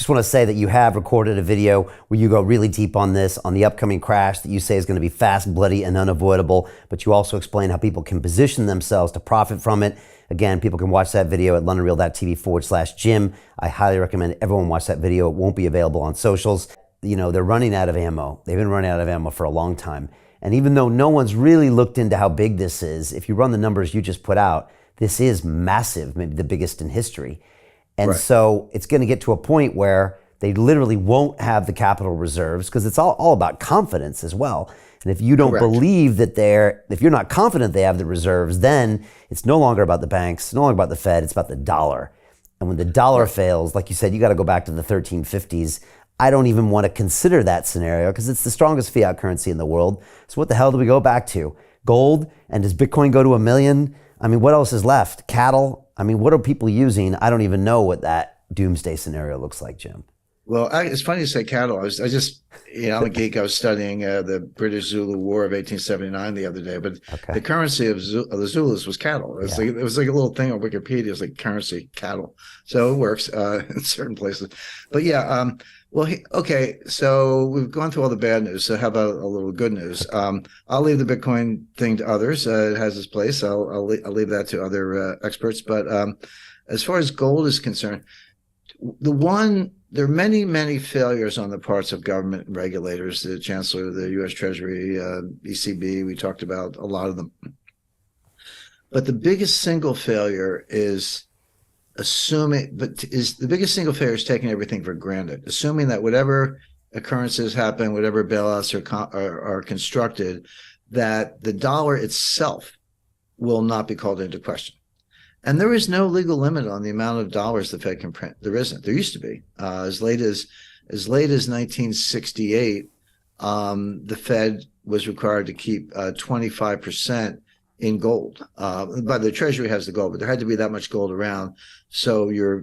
just want to say that you have recorded a video where you go really deep on this, on the upcoming crash that you say is going to be fast, bloody, and unavoidable. But you also explain how people can position themselves to profit from it. Again, people can watch that video at londonreal.tv/Jim. I highly recommend everyone watch that video. It won't be available on socials. You know, they're running out of ammo. They've been running out of ammo for a long time. And even though no one's really looked into how big this is, if you run the numbers you just put out, this is massive, maybe the biggest in history. And so it's going to get to a point where they literally won't have the capital reserves, because it's all about confidence as well. And if you don't believe that if you're not confident they have the reserves, then it's no longer about the banks, it's no longer about the Fed, it's about the dollar. And when the dollar fails, like you said, you got to go back to the 1350s. I don't even want to consider that scenario because it's the strongest fiat currency in the world. So what the hell do we go back to? Gold? And does Bitcoin go to 1 million? I mean, what else is left? Cattle? I mean, what are people using? I don't even know what that doomsday scenario looks like, Jim. Well, it's funny you say cattle. I'm a geek. I was studying the British Zulu War of 1879 the other day, but the currency of the Zulus was cattle. It was like a little thing on Wikipedia. It's like currency, cattle. So it works in certain places. But yeah, so we've gone through all the bad news. So how about a little good news? I'll leave the Bitcoin thing to others. It has its place. I'll leave that to other experts. But as far as gold is concerned, there are many, many failures on the parts of government and regulators, the Chancellor of the U.S. Treasury, ECB. We talked about a lot of them. But the biggest single failure is taking everything for granted, assuming that whatever occurrences happen, whatever bailouts are constructed, that the dollar itself will not be called into question. And there is no legal limit on the amount of dollars the Fed can print. There isn't. There used to be. As late as 1968, the Fed was required to keep 25% in gold. But the Treasury has the gold, but there had to be that much gold around. So your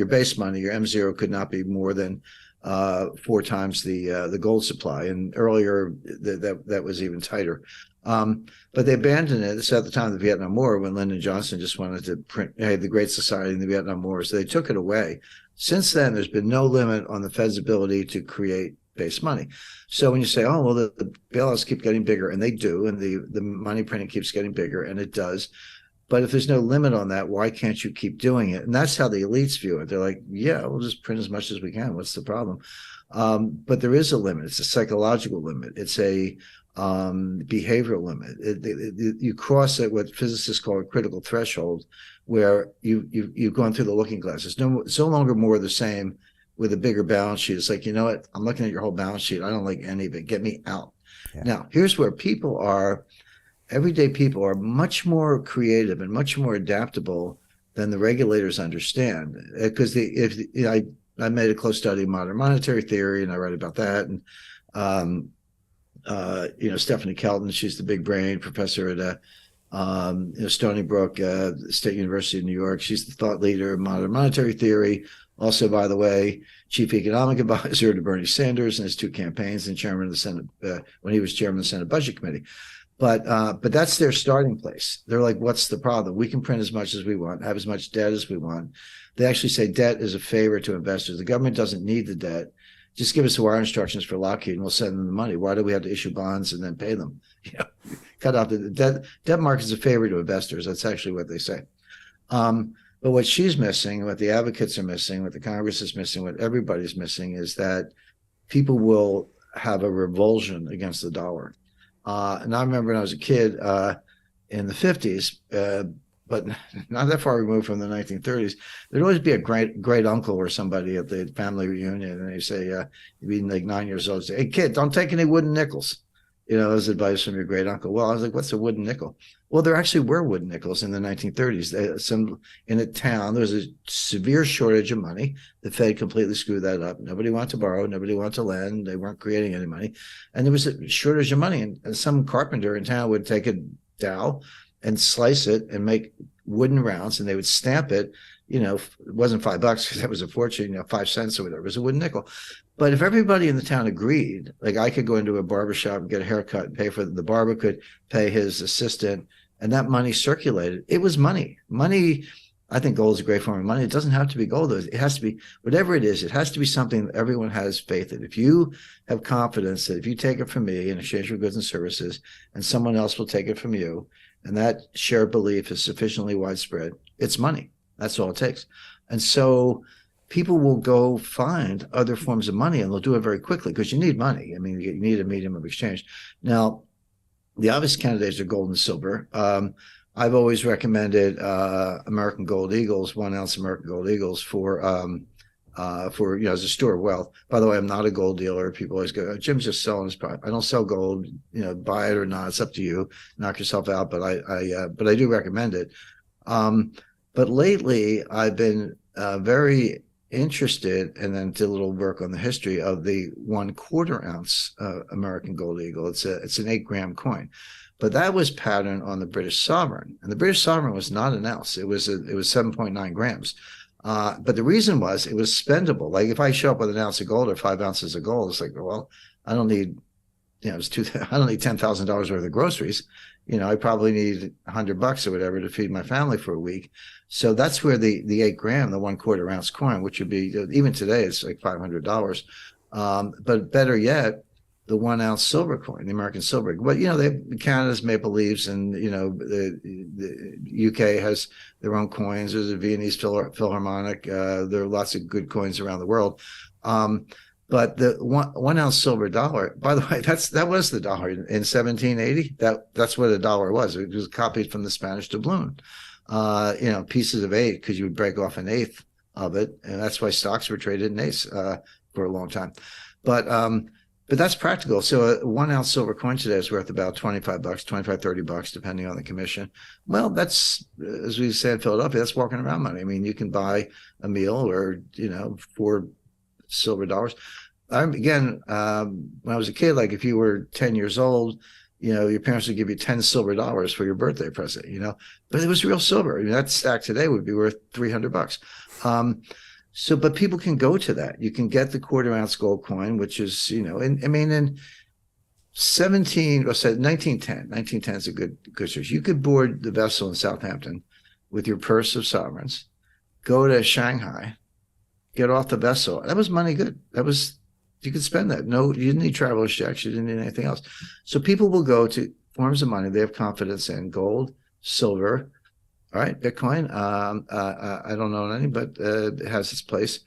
base money, your M0, could not be more than 4 times the gold supply. And earlier that was even tighter. But they abandoned it. This is at the time of the Vietnam War, when Lyndon Johnson just wanted to print, hey, the Great Society in the Vietnam War. So they took it away. Since then, there's been no limit on the Fed's ability to create base money. So when you say, oh, well, the bailouts keep getting bigger, and they do, and the money printing keeps getting bigger, and it does. But if there's no limit on that, why can't you keep doing it? And that's how the elites view it. They're like, yeah, we'll just print as much as we can. What's the problem? But there is a limit. It's a psychological limit. It's a behavioral limit. You cross at what physicists call a critical threshold, where you've gone through the looking glass. It's no longer more of the same with a bigger balance sheet. It's like, you know what? I'm looking at your whole balance sheet. I don't like any of it. Get me out. Yeah. Now, here's where everyday people are much more creative and much more adaptable than the regulators understand. Because I made a close study of modern monetary theory, and I write about that. And Stephanie Kelton, she's the big brain professor at Stony Brook State University of New York. She's the thought leader of modern monetary theory. Also, by the way, chief economic advisor to Bernie Sanders in his 2 campaigns, and chairman of the Senate when he was chairman of the Senate Budget Committee. But that's their starting place. They're like, what's the problem? We can print as much as we want, have as much debt as we want. They actually say debt is a favor to investors. The government doesn't need the debt. Just give us the wire instructions for Lockheed, and we'll send them the money. Why do we have to issue bonds and then pay them? Cut off the debt. Debt market is a favor to investors. That's actually what they say. But what she's missing, what the advocates are missing, what the Congress is missing, what everybody's missing, is that people will have a revulsion against the dollar. And I remember when I was a kid in the 50s, but not that far removed from the 1930s, there'd always be a great uncle or somebody at the family reunion, and they say, you'd be like 9 years old, say, hey, kid, don't take any wooden nickels. As advice from your great uncle. Well, I was like, what's a wooden nickel? Well, there actually were wooden nickels in the 1930s. In a town, there was a severe shortage of money. The Fed completely screwed that up. Nobody wanted to borrow. Nobody wanted to lend. They weren't creating any money. And there was a shortage of money. And some carpenter in town would take a dowel and slice it and make wooden rounds, and they would stamp it. It wasn't $5 because that was a fortune, 5 cents or whatever. It was a wooden nickel. But if everybody in the town agreed, like I could go into a barber shop and get a haircut and pay for it, the barber could pay his assistant, and that money circulated. It was money. Money I think gold is a great form of money. It doesn't have to be gold, though. It has to be, whatever it is, it has to be something that everyone has faith in. If you have confidence that if you take it from me in exchange for goods and services, and someone else will take it from you, and that shared belief is sufficiently widespread, it's money. That's all it takes. And so people will go find other forms of money, and they'll do it very quickly because you need money. I mean, you need a medium of exchange. Now, the obvious candidates are gold and silver. I've always recommended American Gold Eagles, 1 ounce American Gold Eagles for as a store of wealth. By the way, I'm not a gold dealer. People always go, Jim's just selling his product. I don't sell gold. Buy it or not. It's up to you. Knock yourself out. But I do recommend it. But lately, I've been very interested, and then did a little work on the history of the 1/4 ounce American Gold Eagle. It's an 8-gram coin. But that was patterned on the British sovereign, and the British sovereign was not an ounce. It was 7.9 grams. But the reason was it was spendable. Like if I show up with an ounce of gold or 5 ounces of gold, it's like, well, I don't need, I don't need $10,000 worth of groceries. I probably need $100 or whatever to feed my family for a week. So that's where the 8 gram, the 1/4 ounce coin, which would be, even today, it's like $500. But better yet, the 1 ounce silver coin, the American silver. But Canada's maple leaves, and the UK has their own coins. There's a Viennese Philharmonic. There are lots of good coins around the world. But the 1 ounce silver dollar, by the way, that was the dollar in 1780. That's what a dollar was. It was copied from the Spanish doubloon. Pieces of 8, because you would break off an eighth of it, and that's why stocks were traded in eighths for a long time. But that's practical. So a 1 ounce silver coin today is worth about $25, $25, $30, depending on the commission. Well, that's, as we say in Philadelphia, that's walking around money. I mean, you can buy a meal or, 4 silver dollars. When I was a kid, like if you were 10 years old, your parents would give you 10 silver dollars for your birthday present, but it was real silver. I mean, that stack today would be worth $300. But people can go to that. You can get the 1/4 ounce gold coin, which is, in 1910 is a good search. You could board the vessel in Southampton with your purse of sovereigns, go to Shanghai, get off the vessel. That was money good. You could spend that. No, you didn't need traveler's checks. You didn't need anything else. So people will go to forms of money they have confidence in: gold, silver, all right, Bitcoin. I don't know any, but it has its place.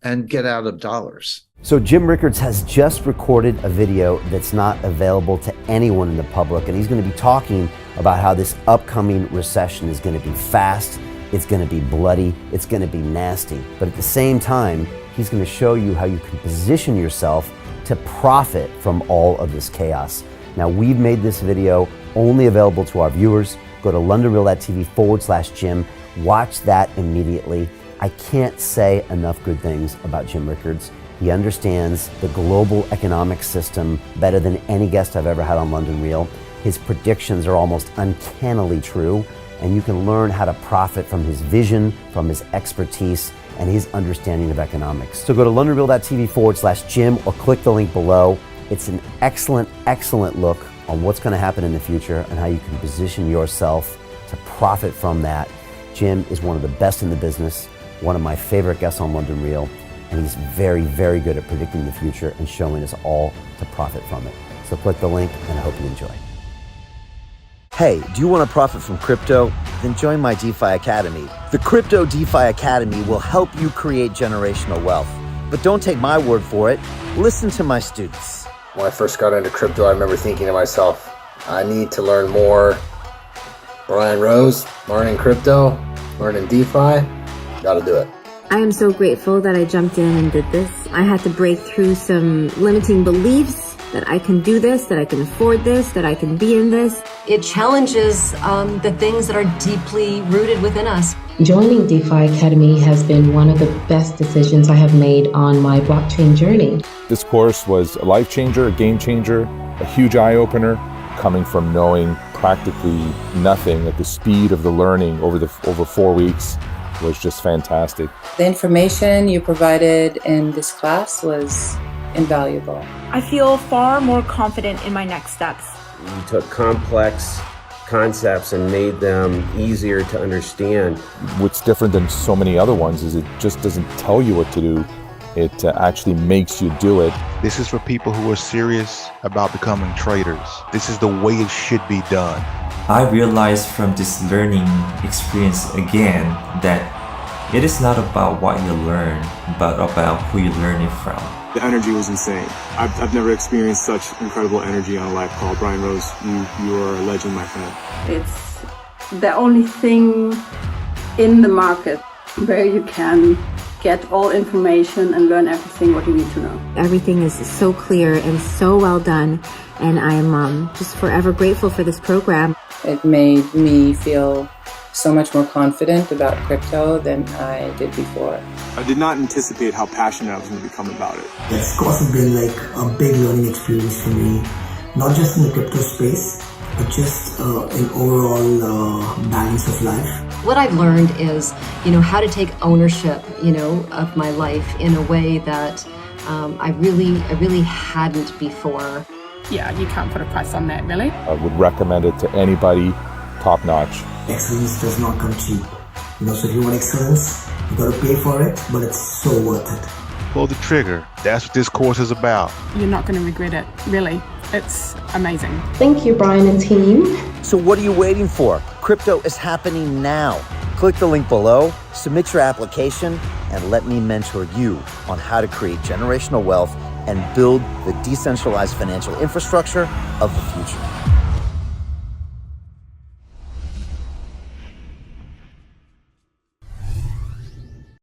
And get out of dollars. So Jim Rickards has just recorded a video that's not available to anyone in the public, and he's going to be talking about how this upcoming recession is going to be fast, it's going to be bloody, it's going to be nasty. But at the same time, he's going to show you how you can position yourself to profit from all of this chaos. Now, we've made this video only available to our viewers. Go to londonreal.tv/Jim. Watch that immediately. I can't say enough good things about Jim Rickards. He understands the global economic system better than any guest I've ever had on London Real. His predictions are almost uncannily true, and you can learn how to profit from his vision, from his expertise, and his understanding of economics. So go to londonreal.tv/Jim or click the link below. It's an excellent, excellent look on what's going to happen in the future and how you can position yourself to profit from that. Jim is one of the best in the business, one of my favorite guests on London Real, and he's very, very good at predicting the future and showing us all to profit from it. So click the link, and I hope you enjoy. Hey, do you want to profit from crypto? Then join my DeFi Academy. The Crypto DeFi Academy will help you create generational wealth. But don't take my word for it. Listen to my students. When I first got into crypto, I remember thinking to myself, I need to learn more. Brian Rose, learning crypto, learning DeFi, gotta do it. I am so grateful that I jumped in and did this. I had to break through some limiting beliefs that I can do this, that I can afford this, that I can be in this. It challenges the things that are deeply rooted within us. Joining DeFi Academy has been one of the best decisions I have made on my blockchain journey. This course was a life changer, a game changer, a huge eye-opener, coming from knowing practically nothing at the speed of the learning over 4 weeks was just fantastic. The information you provided in this class was invaluable. I feel far more confident in my next steps. You took complex concepts and made them easier to understand. What's different than so many other ones is it just doesn't tell you what to do. It actually makes you do it. This is for people who are serious about becoming traders. This is the way it should be done. I realized from this learning experience again that it is not about what you learn, but about who you learn it from. The energy was insane. I've never experienced such incredible energy on a live call. Brian Rose, you are a legend, my friend. It's the only thing in the market where you can get all information and learn everything what you need to know. Everything is so clear and so well done, and I am just forever grateful for this program. It made me feel so much more confident about crypto than I did before. I did not anticipate how passionate I was going to become about it. It's also been like a big learning experience for me, not just in the crypto space, but just in overall balance of life. What I've learned is, how to take ownership, of my life in a way that I really hadn't before. Yeah, you can't put a price on that, really. I would recommend it to anybody, top notch. Excellence does not come cheap. So if you want excellence, you got to pay for it, but it's so worth it. Pull the trigger. That's what this course is about. You're not going to regret it, really. It's amazing. Thank you, Brian and team. So what are you waiting for? Crypto is happening now. Click the link below, submit your application, and let me mentor you on how to create generational wealth and build the decentralized financial infrastructure of the future.